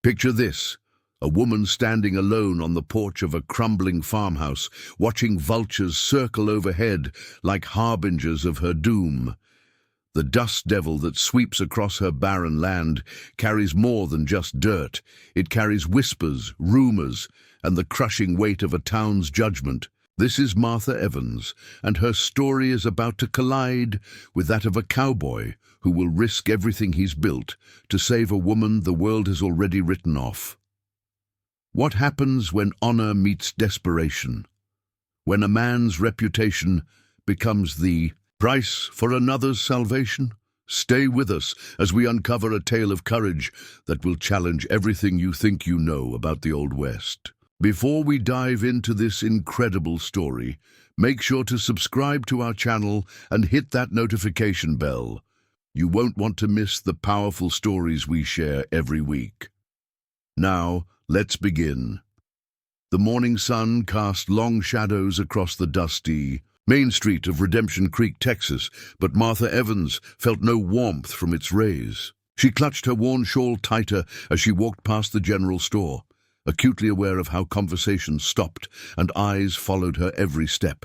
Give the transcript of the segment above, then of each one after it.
Picture this: a woman standing alone on the porch of a crumbling farmhouse, watching vultures circle overhead like harbingers of her doom. The dust devil that sweeps across her barren land carries more than just dirt. It carries whispers, rumors, and the crushing weight of a town's judgment. This is Martha Evans, and her story is about to collide with that of a cowboy who will risk everything he's built to save a woman the world has already written off. What happens when honor meets desperation? When a man's reputation becomes the price for another's salvation? Stay with us as we uncover a tale of courage that will challenge everything you think you know about the Old West. Before we dive into this incredible story, make sure to subscribe to our channel and hit that notification bell. You won't want to miss the powerful stories we share every week. Now, let's begin. The morning sun cast long shadows across the dusty Main Street of Redemption Creek, Texas, but Martha Evans felt no warmth from its rays. She clutched her worn shawl tighter as she walked past the general store, acutely aware of how conversations stopped and eyes followed her every step.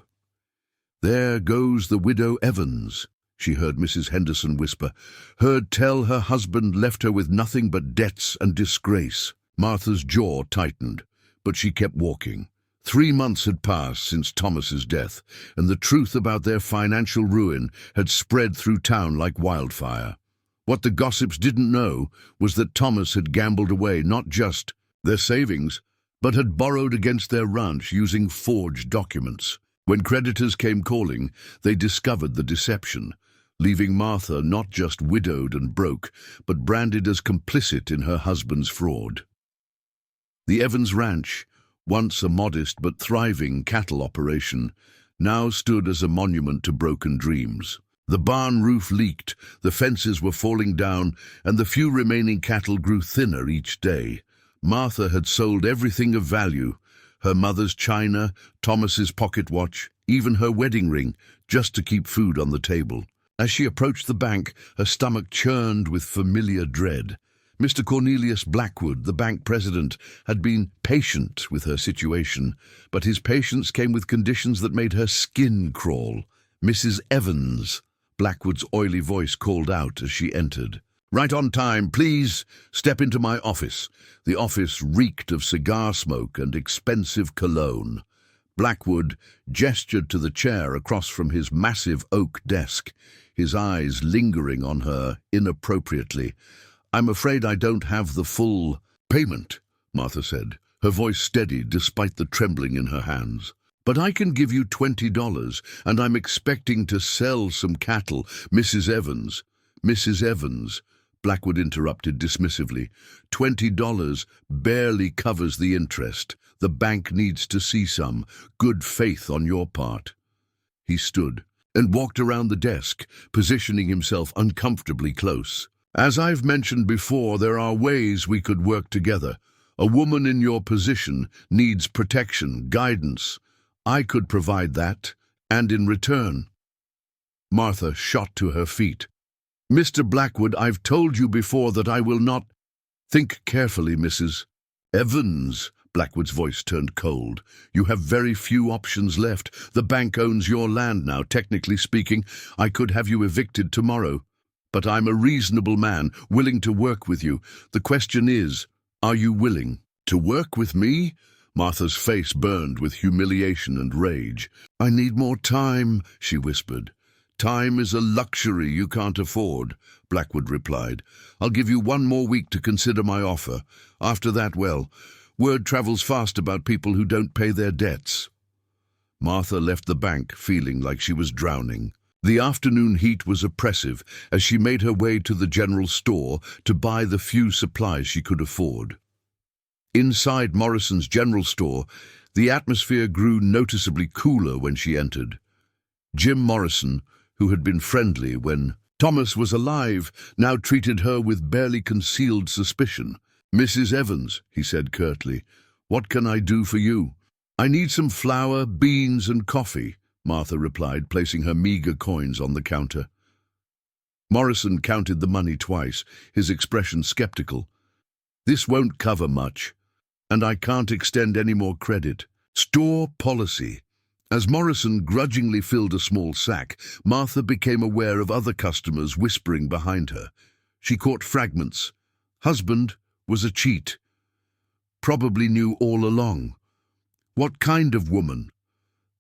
"There goes the widow Evans," she heard Mrs. Henderson whisper, heard tell her husband left her with nothing but debts and disgrace. Martha's jaw tightened, but she kept walking. 3 months had passed since Thomas's death, and the truth about their financial ruin had spread through town like wildfire. What the gossips didn't know was that Thomas had gambled away not just their savings, but had borrowed against their ranch using forged documents. When creditors came calling, they discovered the deception, leaving Martha not just widowed and broke, but branded as complicit in her husband's fraud. The Evans Ranch, once a modest but thriving cattle operation, now stood as a monument to broken dreams. The barn roof leaked, the fences were falling down, and the few remaining cattle grew thinner each day. Martha had sold everything of value, her mother's china, Thomas's pocket watch, even her wedding ring, just to keep food on the table. As she approached the bank, her stomach churned with familiar dread. Mr. Cornelius Blackwood, the bank president, had been patient with her situation, but his patience came with conditions that made her skin crawl. "Mrs. Evans," Blackwood's oily voice called out as she entered. "Right on time, please. Step into my office." The office reeked of cigar smoke and expensive cologne. Blackwood gestured to the chair across from his massive oak desk, his eyes lingering on her inappropriately. "I'm afraid I don't have the full payment," Martha said, her voice steady despite the trembling in her hands. "But I can give you $20, and I'm expecting to sell some cattle." "Mrs. Evans, Mrs. Evans," Blackwood interrupted dismissively. $20 barely covers the interest. The bank needs to see some good faith on your part." He stood and walked around the desk, positioning himself uncomfortably close. "As I've mentioned before, there are ways we could work together. A woman in your position needs protection, guidance. I could provide that, and in return—" Martha shot to her feet. "Mr. Blackwood, I've told you before that I will not—" "Think carefully, Mrs. Evans." Blackwood's voice turned cold. "You have very few options left. The bank owns your land now, technically speaking. I could have you evicted tomorrow. But I'm a reasonable man, willing to work with you. The question is, are you willing to work with me?" Martha's face burned with humiliation and rage. "I need more time," she whispered. "Time is a luxury you can't afford," Blackwood replied. "I'll give you 1 more week to consider my offer. After that, well, word travels fast about people who don't pay their debts." Martha left the bank feeling like she was drowning. The afternoon heat was oppressive as she made her way to the general store to buy the few supplies she could afford. Inside Morrison's general store, the atmosphere grew noticeably cooler when she entered. Jim Morrison, who had been friendly when Thomas was alive, now treated her with barely concealed suspicion. "Mrs. Evans," he said curtly, "what can I do for you?" "I need some flour, beans, and coffee," Martha replied, placing her meager coins on the counter. Morrison counted the money twice, his expression skeptical. This won't cover much, and I can't extend any more credit. Store policy. As Morrison grudgingly filled a small sack, Martha became aware of other customers whispering behind her. She caught fragments. Husband was a cheat. Probably knew all along. What kind of woman?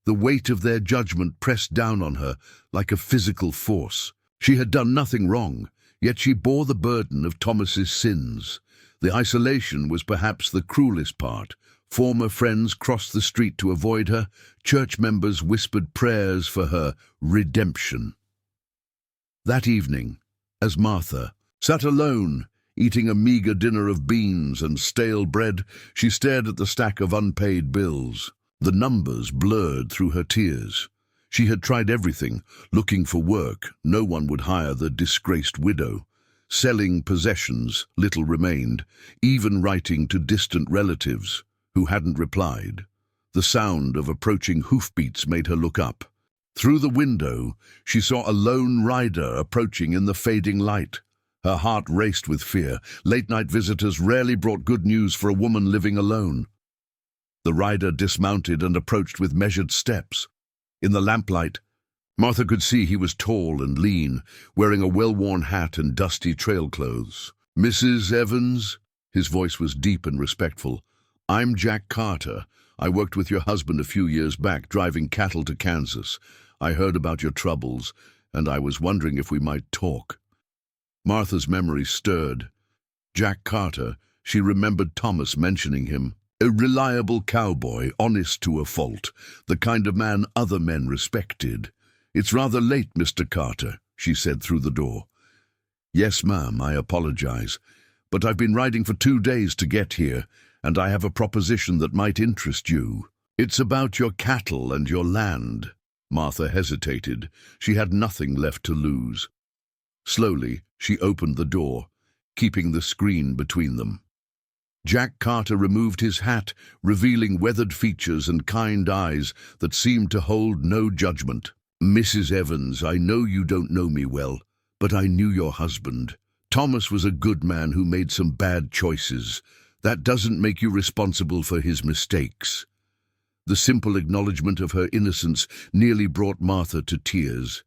The weight of their judgment pressed down on her like a physical force. She had done nothing wrong, yet she bore the burden of Thomas's sins. The isolation was perhaps the cruelest part. Former friends crossed the street to avoid her. Church members whispered prayers for her redemption. That evening, as Martha sat alone, eating a meager dinner of beans and stale bread, she stared at the stack of unpaid bills. The numbers blurred through her tears. She had tried everything, looking for work. No one would hire the disgraced widow. Selling possessions, little remained, even writing to distant relatives who hadn't replied. The sound of approaching hoofbeats made her look up. Through the window, she saw a lone rider approaching in the fading light. Her heart raced with fear. Late-night visitors rarely brought good news for a woman living alone. The rider dismounted and approached with measured steps. In the lamplight, Martha could see he was tall and lean, wearing a well-worn hat and dusty trail clothes. "Mrs. Evans?" His voice was deep and respectful. "I'm Jack Carter. I worked with your husband a few years back, driving cattle to Kansas. I heard about your troubles, and I was wondering if we might talk." Martha's memory stirred. Jack Carter, she remembered Thomas mentioning him. A reliable cowboy, honest to a fault, the kind of man other men respected. "It's rather late, Mr. Carter," she said through the door. "Yes, ma'am, I apologize. But I've been riding for 2 days to get here, and I have a proposition that might interest you. It's about your cattle and your land." Martha hesitated. She had nothing left to lose. Slowly, she opened the door, keeping the screen between them. Jack Carter removed his hat, revealing weathered features and kind eyes that seemed to hold no judgment. "Mrs. Evans, I know you don't know me well, but I knew your husband. Thomas was a good man who made some bad choices. That doesn't make you responsible for his mistakes." The simple acknowledgement of her innocence nearly brought Martha to tears.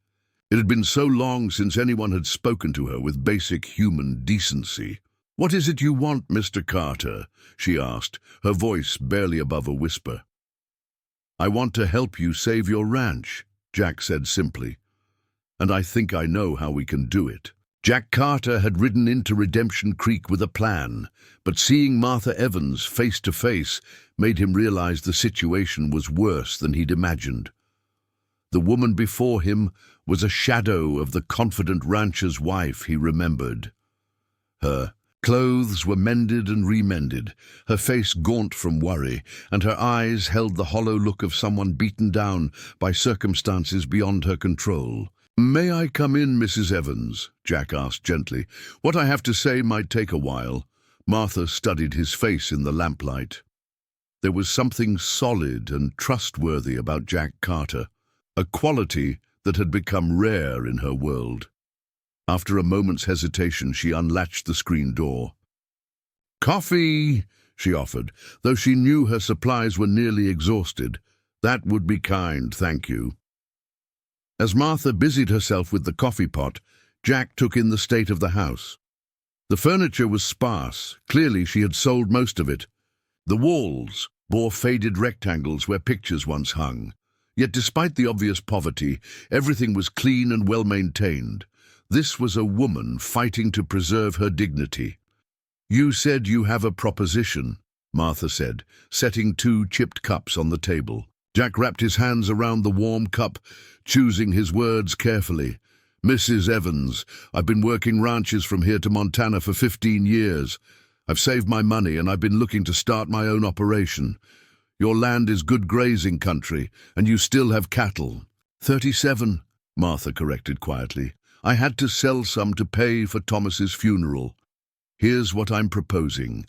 It had been so long since anyone had spoken to her with basic human decency. "What is it you want, Mr. Carter?" she asked, her voice barely above a whisper. "I want to help you save your ranch," Jack said simply. "And I think I know how we can do it." Jack Carter had ridden into Redemption Creek with a plan, but seeing Martha Evans face to face made him realize the situation was worse than he'd imagined. The woman before him was a shadow of the confident rancher's wife he remembered. Her clothes were mended and remended, her face gaunt from worry, and her eyes held the hollow look of someone beaten down by circumstances beyond her control. "May I come in, Mrs. Evans?" Jack asked gently. "What I have to say might take a while." Martha studied his face in the lamplight. There was something solid and trustworthy about Jack Carter, a quality that had become rare in her world. After a moment's hesitation, she unlatched the screen door. "Coffee," she offered, though she knew her supplies were nearly exhausted. "That would be kind, thank you." As Martha busied herself with the coffee pot, Jack took in the state of the house. The furniture was sparse. Clearly she had sold most of it. The walls bore faded rectangles where pictures once hung. Yet despite the obvious poverty, everything was clean and well-maintained. This was a woman fighting to preserve her dignity. "You said you have a proposition," Martha said, setting 2 chipped cups on the table. Jack wrapped his hands around the warm cup, choosing his words carefully. "Mrs. Evans, I've been working ranches from here to Montana for 15 years. I've saved my money and I've been looking to start my own operation. Your land is good grazing country, and you still have cattle." 37, Martha corrected quietly. "I had to sell some to pay for Thomas's funeral. Here's what I'm proposing.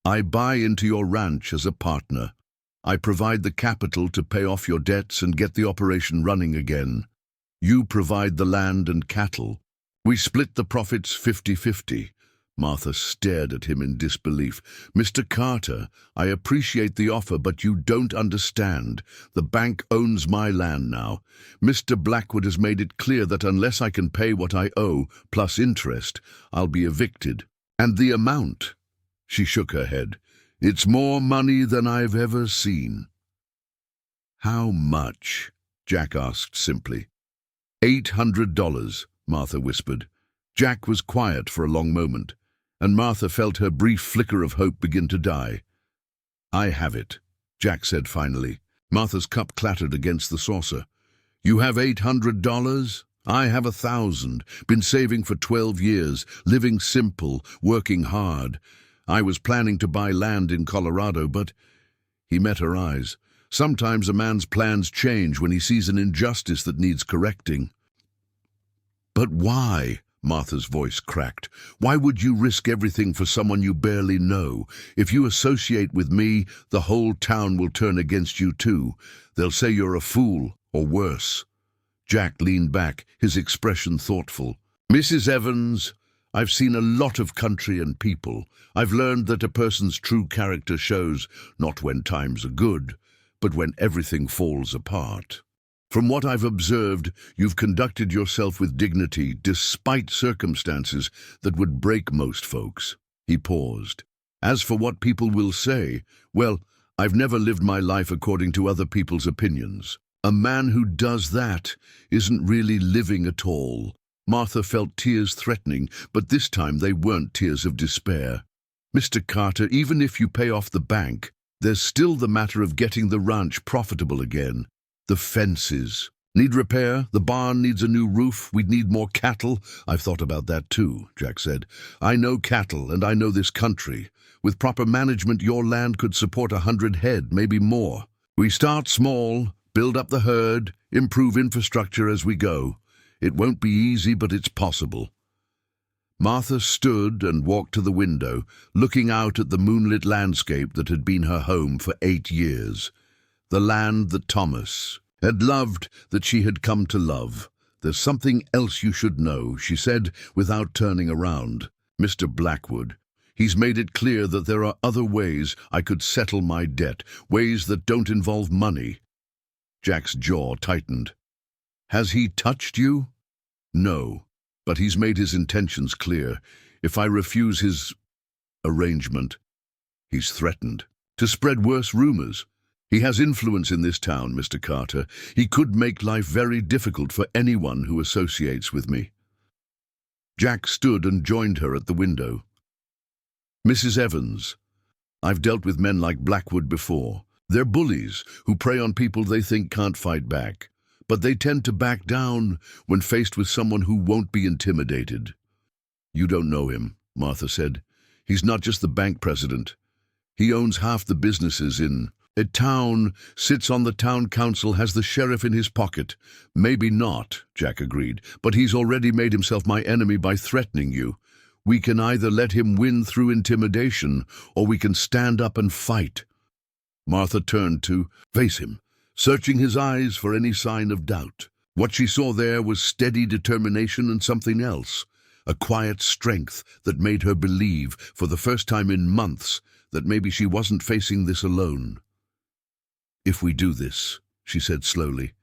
I buy into your ranch as a partner. I provide the capital to pay off your debts and get the operation running again. You provide the land and cattle. We split the profits 50-50. Martha stared at him in disbelief. "Mr. Carter, I appreciate the offer, but you don't understand. The bank owns my land now. Mr. Blackwood has made it clear that unless I can pay what I owe, plus interest, I'll be evicted. And the amount," she shook her head, "it's more money than I've ever seen." "How much?" Jack asked simply. $800, Martha whispered. Jack was quiet for a long moment, and Martha felt her brief flicker of hope begin to die. "I have it," Jack said finally. Martha's cup clattered against the saucer. "You have $800? I have 1,000. Been saving for 12 years, living simple, working hard. I was planning to buy land in Colorado, but—" He met her eyes. "Sometimes a man's plans change when he sees an injustice that needs correcting." "But why?" Martha's voice cracked. "Why would you risk everything for someone you barely know? If you associate with me, the whole town will turn against you too. They'll say you're a fool, or worse." Jack leaned back, his expression thoughtful. "Mrs. Evans, I've seen a lot of country and people. I've learned that a person's true character shows not when times are good, but when everything falls apart. From what I've observed, you've conducted yourself with dignity despite circumstances that would break most folks." He paused. "As for what people will say, well, I've never lived my life according to other people's opinions. A man who does that isn't really living at all." Martha felt tears threatening, but this time they weren't tears of despair. "Mr. Carter, even if you pay off the bank, there's still the matter of getting the ranch profitable again. The fences need repair, the barn needs a new roof, we'd need more cattle." "I've thought about that too," Jack said. "I know cattle and I know this country. With proper management, your land could support 100 head, maybe more. We start small, build up the herd, improve infrastructure as we go. It won't be easy, but it's possible." Martha stood and walked to the window, looking out at the moonlit landscape that had been her home for 8 years. The land that Thomas had loved, that she had come to love. "There's something else you should know," she said without turning around. "Mr. Blackwood, he's made it clear that there are other ways I could settle my debt, ways that don't involve money." Jack's jaw tightened. "Has he touched you?" "No, but he's made his intentions clear. If I refuse his arrangement, he's threatened to spread worse rumors. He has influence in this town, Mr. Carter. He could make life very difficult for anyone who associates with me." Jack stood and joined her at the window. "Mrs. Evans, I've dealt with men like Blackwood before. They're bullies who prey on people they think can't fight back. But they tend to back down when faced with someone who won't be intimidated." "You don't know him," Martha said. "He's not just the bank president. He owns half the businesses in a town, sits on the town council, has the sheriff in his pocket." "Maybe not," Jack agreed, "but he's already made himself my enemy by threatening you. We can either let him win through intimidation, or we can stand up and fight." Martha turned to face him, searching his eyes for any sign of doubt. What she saw there was steady determination and something else, a quiet strength that made her believe, for the first time in months, that maybe she wasn't facing this alone. "If we do this," she said slowly,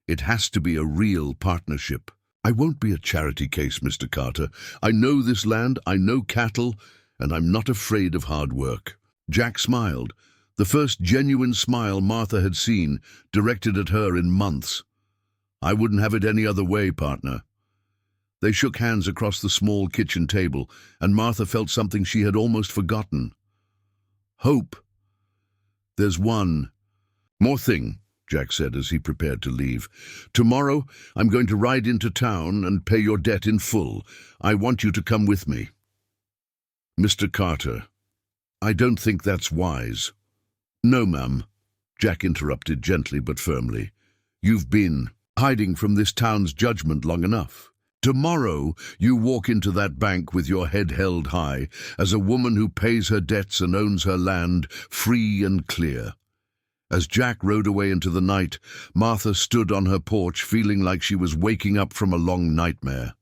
"it has to be a real partnership. I won't be a charity case, Mr. Carter. I know this land, I know cattle, and I'm not afraid of hard work." Jack smiled, the first genuine smile Martha had seen, directed at her in months. "I wouldn't have it any other way, partner." They shook hands across the small kitchen table, and Martha felt something she had almost forgotten. Hope. "There's one more thing," Jack said as he prepared to leave. "Tomorrow I'm going to ride into town and pay your debt in full. I want you to come with me." "Mr. Carter, I don't think that's wise." "No, ma'am," Jack interrupted gently but firmly. "You've been hiding from this town's judgment long enough. Tomorrow you walk into that bank with your head held high, as a woman who pays her debts and owns her land, free and clear." As Jack rode away into the night, Martha stood on her porch feeling like she was waking up from a long nightmare.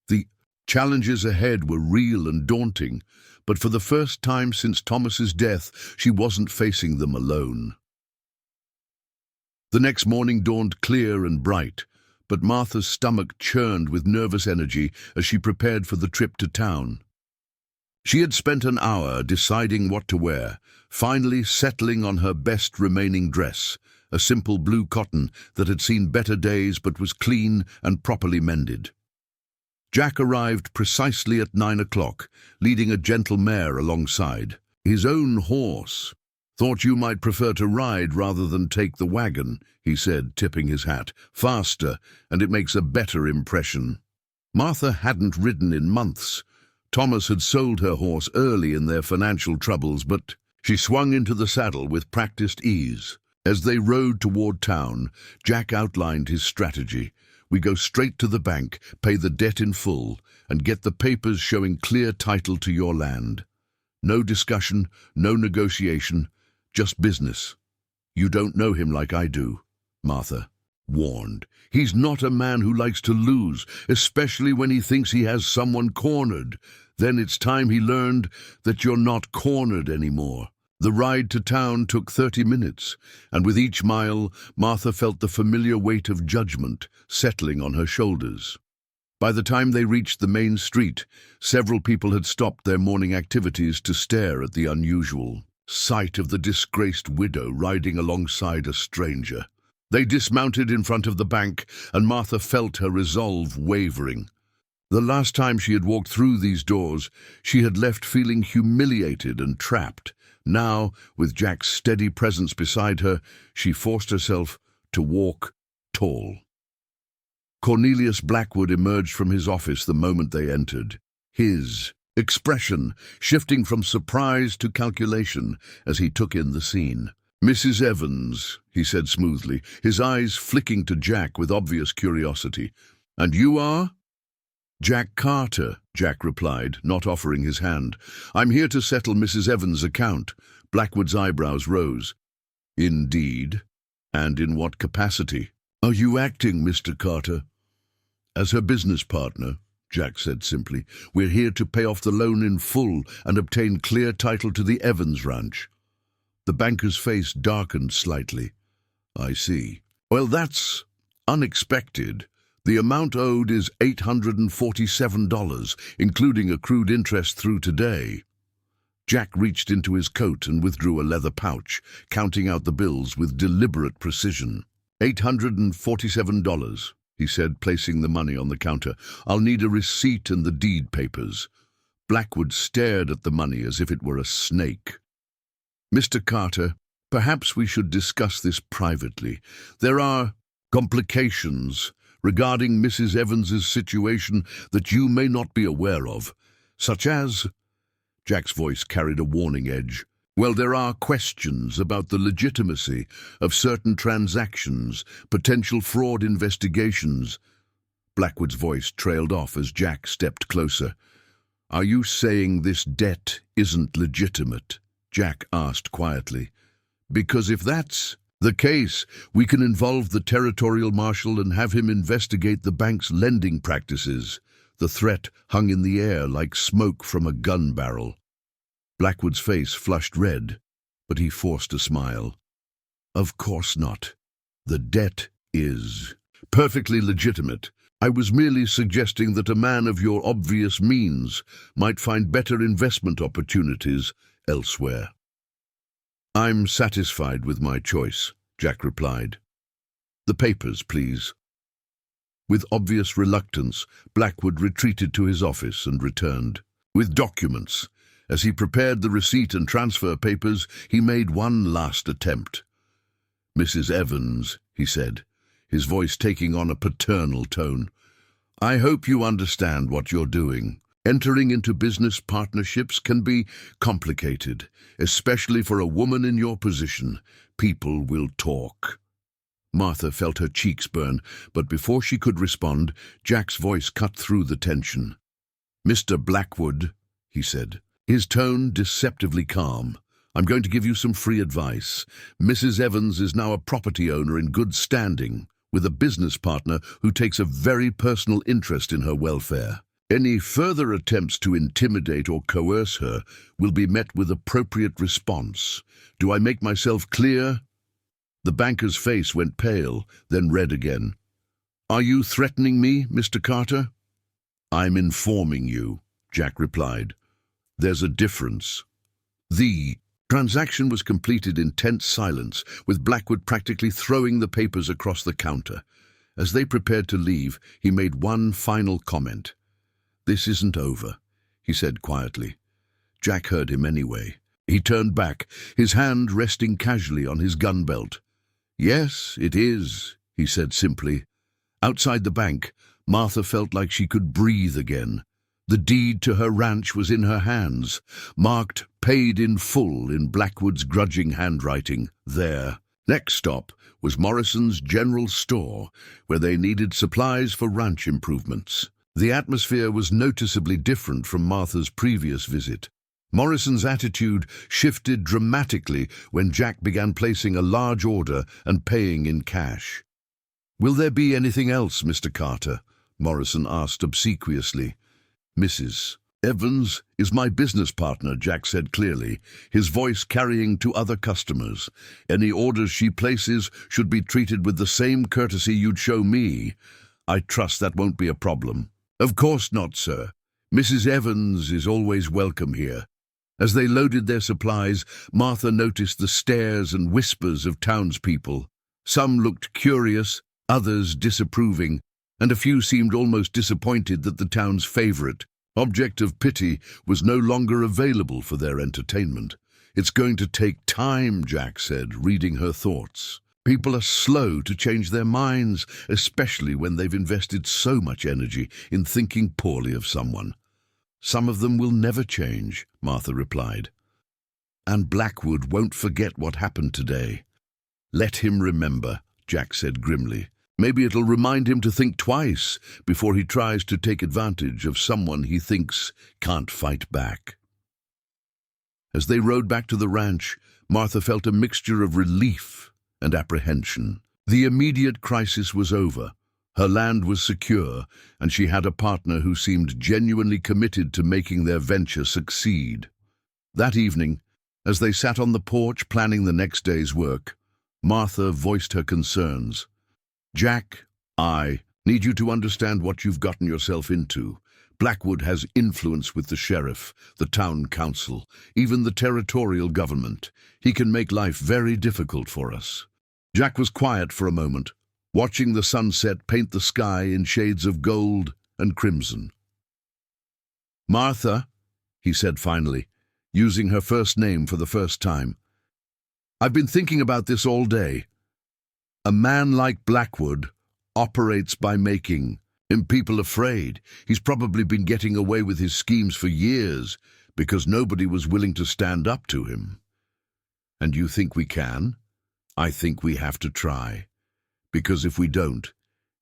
The Challenges ahead were real and daunting, but for the first time since Thomas's death, she wasn't facing them alone. The next morning dawned clear and bright, but Martha's stomach churned with nervous energy as she prepared for the trip to town. She had spent an hour deciding what to wear, finally settling on her best remaining dress, a simple blue cotton that had seen better days but was clean and properly mended. Jack arrived precisely at 9 o'clock, leading a gentle mare alongside. His own horse. "Thought you might prefer to ride rather than take the wagon," he said, tipping his hat. "Faster, and it makes a better impression." Martha hadn't ridden in months. Thomas had sold her horse early in their financial troubles, but she swung into the saddle with practiced ease. As they rode toward town, Jack outlined his strategy. "We go straight to the bank, pay the debt in full, and get the papers showing clear title to your land. No discussion, no negotiation, just business." "You don't know him like I do," Martha warned. "He's not a man who likes to lose, especially when he thinks he has someone cornered. Then it's time he learned that you're not cornered anymore." The ride to town took 30 minutes, and with each mile, Martha felt the familiar weight of judgment settling on her shoulders. By the time they reached the main street, several people had stopped their morning activities to stare at the unusual sight of the disgraced widow riding alongside a stranger. They dismounted in front of the bank, and Martha felt her resolve wavering. The last time she had walked through these doors, she had left feeling humiliated and trapped. Now, with Jack's steady presence beside her, she forced herself to walk tall. Cornelius Blackwood emerged from his office the moment they entered, his expression shifting from surprise to calculation as he took in the scene. "Mrs. Evans," he said smoothly, his eyes flicking to Jack with obvious curiosity. "And you are?" "Jack Carter," Jack replied, not offering his hand. "I'm here to settle Mrs. Evans' account." Blackwood's eyebrows rose. "Indeed? And in what capacity?" "Are you acting, Mr. Carter?" "As her business partner," Jack said simply. "We're here to pay off the loan in full and obtain clear title to the Evans ranch." The banker's face darkened slightly. "I see. Well, that's unexpected. The amount owed is $847, including accrued interest through today." Jack reached into his coat and withdrew a leather pouch, counting out the bills with deliberate precision. $847, he said, placing the money on the counter. "I'll need a receipt and the deed papers." Blackwood stared at the money as if it were a snake. "Mr. Carter, perhaps we should discuss this privately. There are complications regarding Mrs. Evans's situation that you may not be aware of, such as—" Jack's voice carried a warning edge. "Well, there are questions about the legitimacy of certain transactions, potential fraud investigations." Blackwood's voice trailed off as Jack stepped closer. "Are you saying this debt isn't legitimate?" Jack asked quietly. "Because if that's the case, we can involve the territorial marshal and have him investigate the bank's lending practices." The threat hung in the air like smoke from a gun barrel. Blackwood's face flushed red, but he forced a smile. "Of course not. The debt is perfectly legitimate. I was merely suggesting that a man of your obvious means might find better investment opportunities elsewhere." "I'm satisfied with my choice," Jack replied. "The papers, please." With obvious reluctance, Blackwood retreated to his office and returned with documents. As he prepared the receipt and transfer papers, he made one last attempt. "Mrs. Evans," he said, his voice taking on a paternal tone, "I hope you understand what you're doing. Entering into business partnerships can be complicated, especially for a woman in your position. People will talk." Martha felt her cheeks burn, but before she could respond, Jack's voice cut through the tension. "Mr. Blackwood," he said, his tone deceptively calm, "I'm going to give you some free advice. Mrs. Evans is now a property owner in good standing, with a business partner who takes a very personal interest in her welfare. Any further attempts to intimidate or coerce her will be met with appropriate response. Do I make myself clear?" The banker's face went pale, then red again. "Are you threatening me, Mr. Carter?" "I'm informing you," Jack replied. "There's a difference." The transaction was completed in tense silence, with Blackwood practically throwing the papers across the counter. As they prepared to leave, he made one final comment. "This isn't over," he said quietly. Jack heard him anyway. He turned back, his hand resting casually on his gun belt. "Yes, it is," he said simply. Outside the bank, Martha felt like she could breathe again. The deed to her ranch was in her hands, marked "paid in full" in Blackwood's grudging handwriting there. Next stop was Morrison's general store, where they needed supplies for ranch improvements. The atmosphere was noticeably different from Martha's previous visit. Morrison's attitude shifted dramatically when Jack began placing a large order and paying in cash. "Will there be anything else, Mr. Carter?" Morrison asked obsequiously. "Mrs. Evans is my business partner," Jack said clearly, his voice carrying to other customers. "Any orders she places should be treated with the same courtesy you'd show me. I trust that won't be a problem." "Of course not, sir. Mrs. Evans is always welcome here." As they loaded their supplies, Martha noticed the stares and whispers of townspeople. Some looked curious, others disapproving, and a few seemed almost disappointed that the town's favorite, object of pity, was no longer available for their entertainment. "It's going to take time," Jack said, reading her thoughts. "People are slow to change their minds, especially when they've invested so much energy in thinking poorly of someone." "Some of them will never change," Martha replied. "And Blackwood won't forget what happened today." "Let him remember," Jack said grimly. "Maybe it'll remind him to think twice before he tries to take advantage of someone he thinks can't fight back." As they rode back to the ranch, Martha felt a mixture of relief and apprehension. The immediate crisis was over. Her land was secure, and she had a partner who seemed genuinely committed to making their venture succeed. That evening, as they sat on the porch planning the next day's work, Martha voiced her concerns. "Jack, I need you to understand what you've gotten yourself into. Blackwood has influence with the sheriff, the town council, even the territorial government. He can make life very difficult for us." Jack was quiet for a moment, watching the sunset paint the sky in shades of gold and crimson. "Martha," he said finally, using her first name for the first time, "I've been thinking about this all day. A man like Blackwood operates by making people afraid. He's probably been getting away with his schemes for years because nobody was willing to stand up to him. And you think we can? I think we have to try. Because if we don't,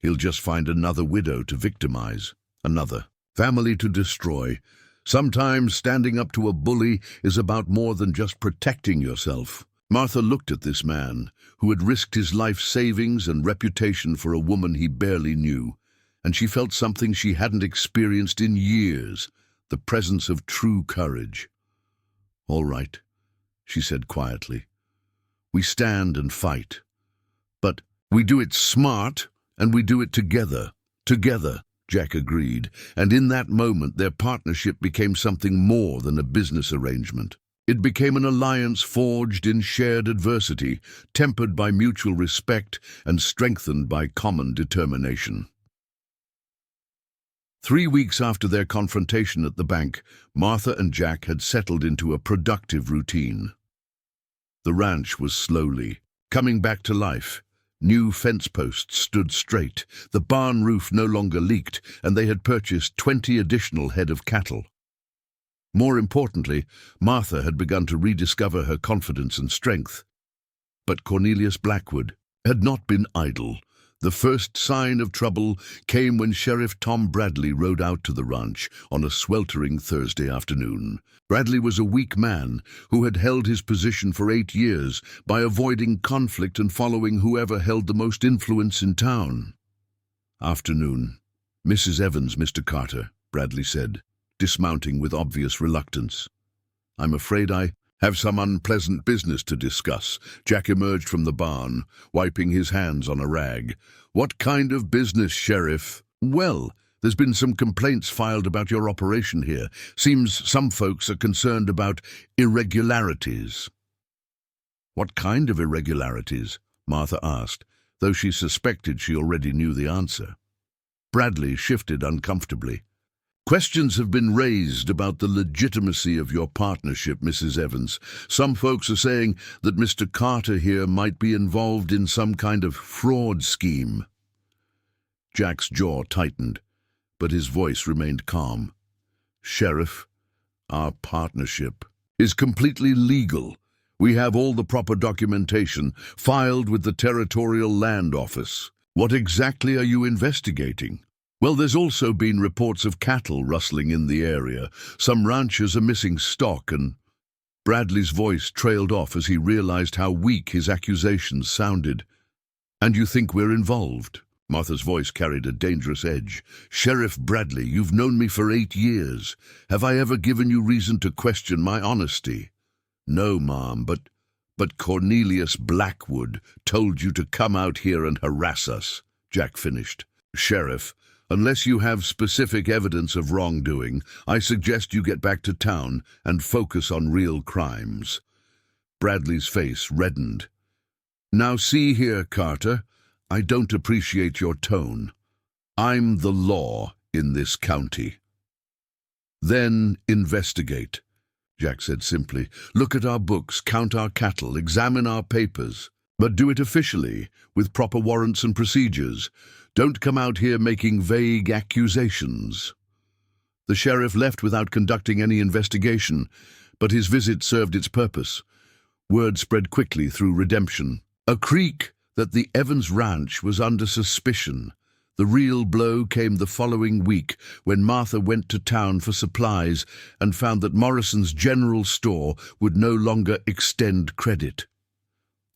he'll just find another widow to victimize, another family to destroy. Sometimes standing up to a bully is about more than just protecting yourself." Martha looked at this man, who had risked his life savings and reputation for a woman he barely knew, and she felt something she hadn't experienced in years, the presence of true courage. "All right," she said quietly. "We stand and fight. But we do it smart, and we do it together." "Together," Jack agreed, and in that moment their partnership became something more than a business arrangement. It became an alliance forged in shared adversity, tempered by mutual respect and strengthened by common determination. 3 weeks after their confrontation at the bank, Martha and Jack had settled into a productive routine. The ranch was slowly coming back to life. New fence posts stood straight, the barn roof no longer leaked, and they had purchased 20 additional head of cattle. More importantly, Martha had begun to rediscover her confidence and strength. But Cornelius Blackwood had not been idle. The first sign of trouble came when Sheriff Tom Bradley rode out to the ranch on a sweltering Thursday afternoon. Bradley was a weak man who had held his position for 8 years by avoiding conflict and following whoever held the most influence in town. "Afternoon. Mrs. Evans, Mr. Carter," Bradley said, dismounting with obvious reluctance. I'm afraid I have some unpleasant business to discuss. Jack emerged from the barn, wiping his hands on a rag. What kind of business, Sheriff? Well, there's been some complaints filed about your operation here. Seems some folks are concerned about irregularities. What kind of irregularities? Martha asked, though she suspected she already knew the answer. Bradley shifted uncomfortably. Questions have been raised about the legitimacy of your partnership, Mrs. Evans. Some folks are saying that Mr. Carter here might be involved in some kind of fraud scheme. Jack's jaw tightened, but his voice remained calm. Sheriff, our partnership is completely legal. We have all the proper documentation filed with the Territorial Land Office. What exactly are you investigating? Well, there's also been reports of cattle rustling in the area. Some ranchers are missing stock, and Bradley's voice trailed off as he realized how weak his accusations sounded. And you think we're involved? Martha's voice carried a dangerous edge. Sheriff Bradley, you've known me for 8 years. Have I ever given you reason to question my honesty? No, Ma'am, but Cornelius Blackwood told you to come out here and harass us, Jack finished. Sheriff, unless you have specific evidence of wrongdoing, I suggest you get back to town and focus on real crimes. Bradley's face reddened. Now see here, Carter, I don't appreciate your tone. I'm the law in this county. Then investigate, Jack said simply. Look at our books, count our cattle, examine our papers. But do it officially, with proper warrants and procedures. Don't come out here making vague accusations. The sheriff left without conducting any investigation, but his visit served its purpose. Word spread quickly through Redemption. A creek that the Evans Ranch was under suspicion. The real blow came the following week when Martha went to town for supplies and found that Morrison's general store would no longer extend credit.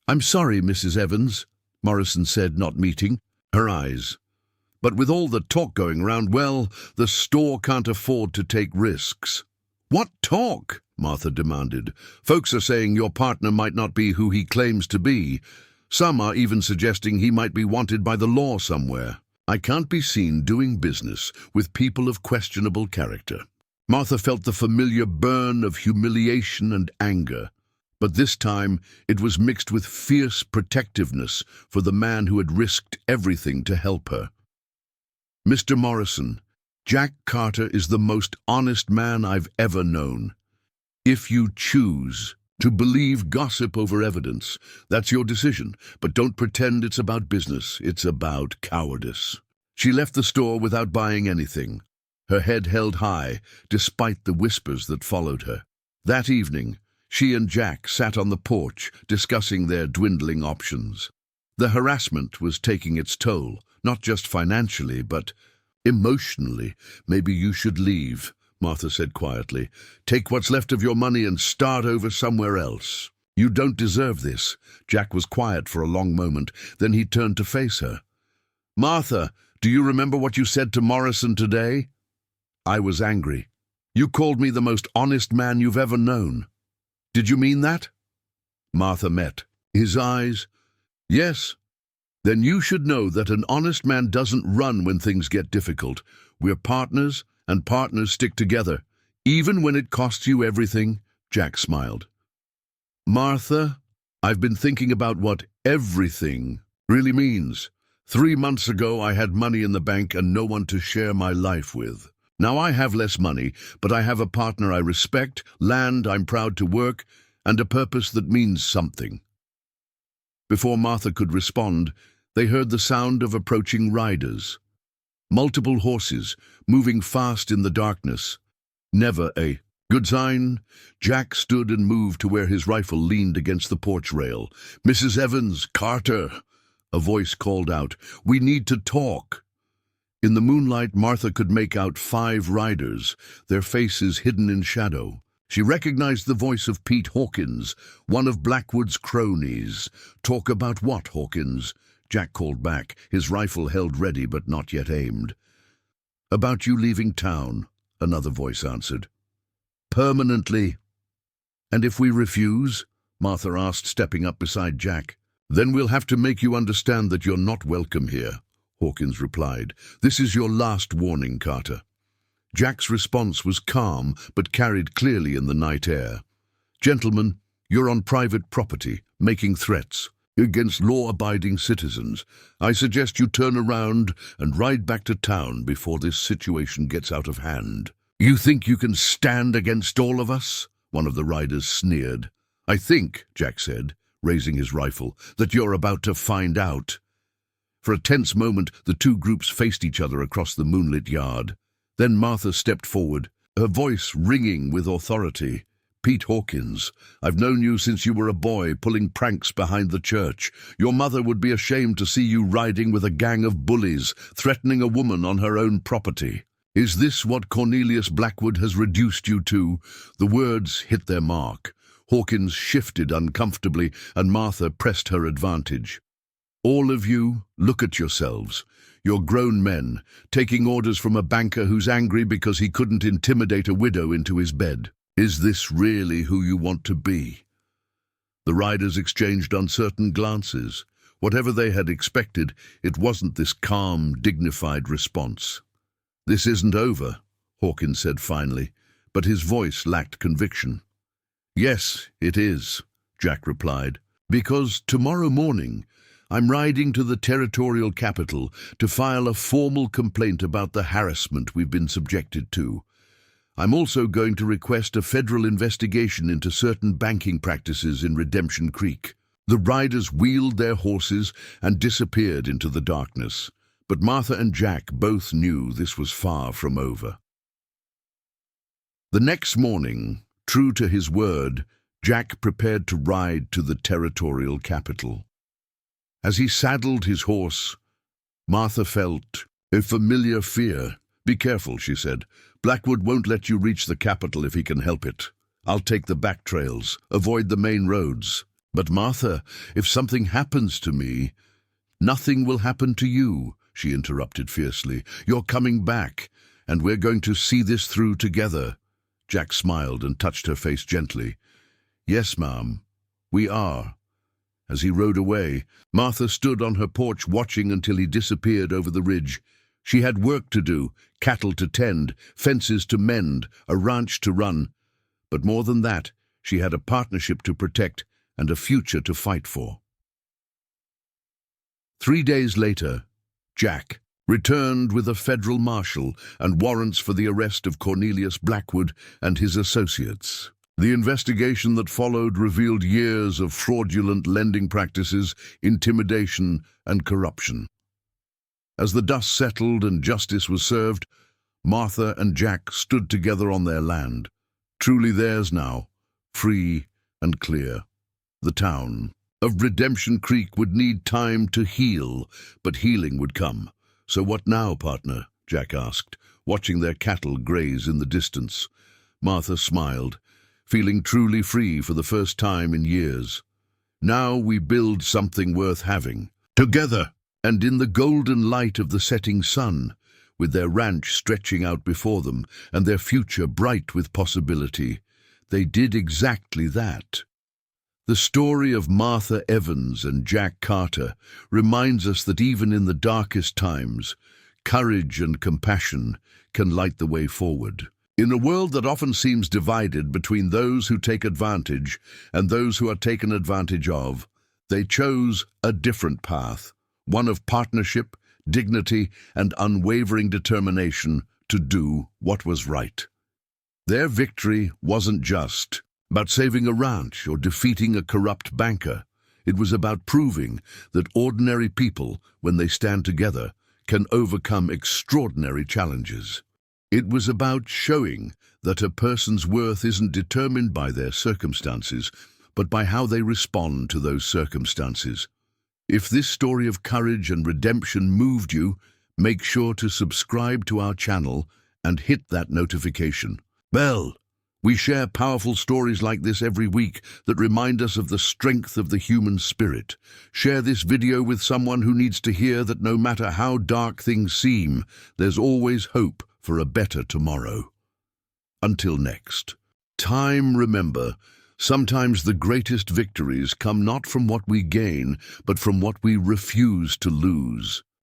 I'm sorry, Mrs. Evans, Morrison said, not meeting her eyes. But with all the talk going round, well, the store can't afford to take risks. What talk? Martha demanded. Folks are saying your partner might not be who he claims to be. Some are even suggesting he might be wanted by the law somewhere. I can't be seen doing business with people of questionable character. Martha felt the familiar burn of humiliation and anger, but this time it was mixed with fierce protectiveness for the man who had risked everything to help her. Mr. Morrison, Jack Carter is the most honest man I've ever known. If you choose to believe gossip over evidence, that's your decision, but don't pretend it's about business, it's about cowardice. She left the store without buying anything, her head held high, despite the whispers that followed her. That evening, she and Jack sat on the porch, discussing their dwindling options. The harassment was taking its toll, not just financially, but emotionally. Maybe you should leave, Martha said quietly. Take what's left of your money and start over somewhere else. You don't deserve this. Jack was quiet for a long moment, then he turned to face her. Martha, do you remember what you said to Morrison today? I was angry. You called me the most honest man you've ever known. Did you mean that? Martha met his eyes. Yes. Then you should know that an honest man doesn't run when things get difficult. We're partners, and partners stick together, even when it costs you everything, Jack smiled. Martha, I've been thinking about what everything really means. 3 months ago, I had money in the bank and no one to share my life with. Now I have less money, but I have a partner I respect, land I'm proud to work, and a purpose that means something. Before Martha could respond, they heard the sound of approaching riders. Multiple horses, moving fast in the darkness. Never a good sign. Jack stood and moved to where his rifle leaned against the porch rail. Mrs. Evans, Carter, a voice called out. We need to talk. In the moonlight, Martha could make out 5 riders, their faces hidden in shadow. She recognized the voice of Pete Hawkins, one of Blackwood's cronies. Talk about what, Hawkins? Jack called back, his rifle held ready but not yet aimed. About you leaving town, another voice answered. Permanently. And if we refuse? Martha asked, stepping up beside Jack. Then we'll have to make you understand that you're not welcome here, Hawkins replied. This is your last warning, Carter. Jack's response was calm, but carried clearly in the night air. Gentlemen, you're on private property, making threats against law-abiding citizens. I suggest you turn around and ride back to town before this situation gets out of hand. You think you can stand against all of us? One of the riders sneered. I think, Jack said, raising his rifle, that you're about to find out. For a tense moment, the two groups faced each other across the moonlit yard. Then Martha stepped forward, her voice ringing with authority. Pete Hawkins, I've known you since you were a boy, pulling pranks behind the church. Your mother would be ashamed to see you riding with a gang of bullies, threatening a woman on her own property. Is this what Cornelius Blackwood has reduced you to? The words hit their mark. Hawkins shifted uncomfortably, and Martha pressed her advantage. All of you, look at yourselves. You're grown men, taking orders from a banker who's angry because he couldn't intimidate a widow into his bed. Is this really who you want to be? The riders exchanged uncertain glances. Whatever they had expected, it wasn't this calm, dignified response. This isn't over, Hawkins said finally, but his voice lacked conviction. Yes, it is, Jack replied, because tomorrow morning I'm riding to the territorial capital to file a formal complaint about the harassment we've been subjected to. I'm also going to request a federal investigation into certain banking practices in Redemption Creek. The riders wheeled their horses and disappeared into the darkness, but Martha and Jack both knew this was far from over. The next morning, true to his word, Jack prepared to ride to the territorial capital. As he saddled his horse, Martha felt a familiar fear. Be careful, she said. Blackwood won't let you reach the capital if he can help it. I'll take the back trails, avoid the main roads. But Martha, if something happens to me, nothing will happen to you, she interrupted fiercely. You're coming back, and we're going to see this through together. Jack smiled and touched her face gently. Yes, ma'am, we are. As he rode away, Martha stood on her porch watching until he disappeared over the ridge. She had work to do, cattle to tend, fences to mend, a ranch to run. But more than that, she had a partnership to protect and a future to fight for. 3 days later, Jack returned with a federal marshal and warrants for the arrest of Cornelius Blackwood and his associates. The investigation that followed revealed years of fraudulent lending practices, intimidation, and corruption. As the dust settled and justice was served, Martha and Jack stood together on their land, truly theirs now, free and clear. The town of Redemption Creek would need time to heal, but healing would come. So what now, partner? Jack asked, watching their cattle graze in the distance. Martha smiled, feeling truly free for the first time in years. Now we build something worth having, together, and in the golden light of the setting sun, with their ranch stretching out before them and their future bright with possibility, they did exactly that. The story of Martha Evans and Jack Carter reminds us that even in the darkest times, courage and compassion can light the way forward. In a world that often seems divided between those who take advantage and those who are taken advantage of, they chose a different path, one of partnership, dignity, and unwavering determination to do what was right. Their victory wasn't just about saving a ranch or defeating a corrupt banker. It was about proving that ordinary people, when they stand together, can overcome extraordinary challenges. It was about showing that a person's worth isn't determined by their circumstances, but by how they respond to those circumstances. If this story of courage and redemption moved you, make sure to subscribe to our channel and hit that notification bell. We share powerful stories like this every week that remind us of the strength of the human spirit. Share this video with someone who needs to hear that no matter how dark things seem, there's always hope for a better tomorrow. Until next time, remember, sometimes the greatest victories come not from what we gain, but from what we refuse to lose.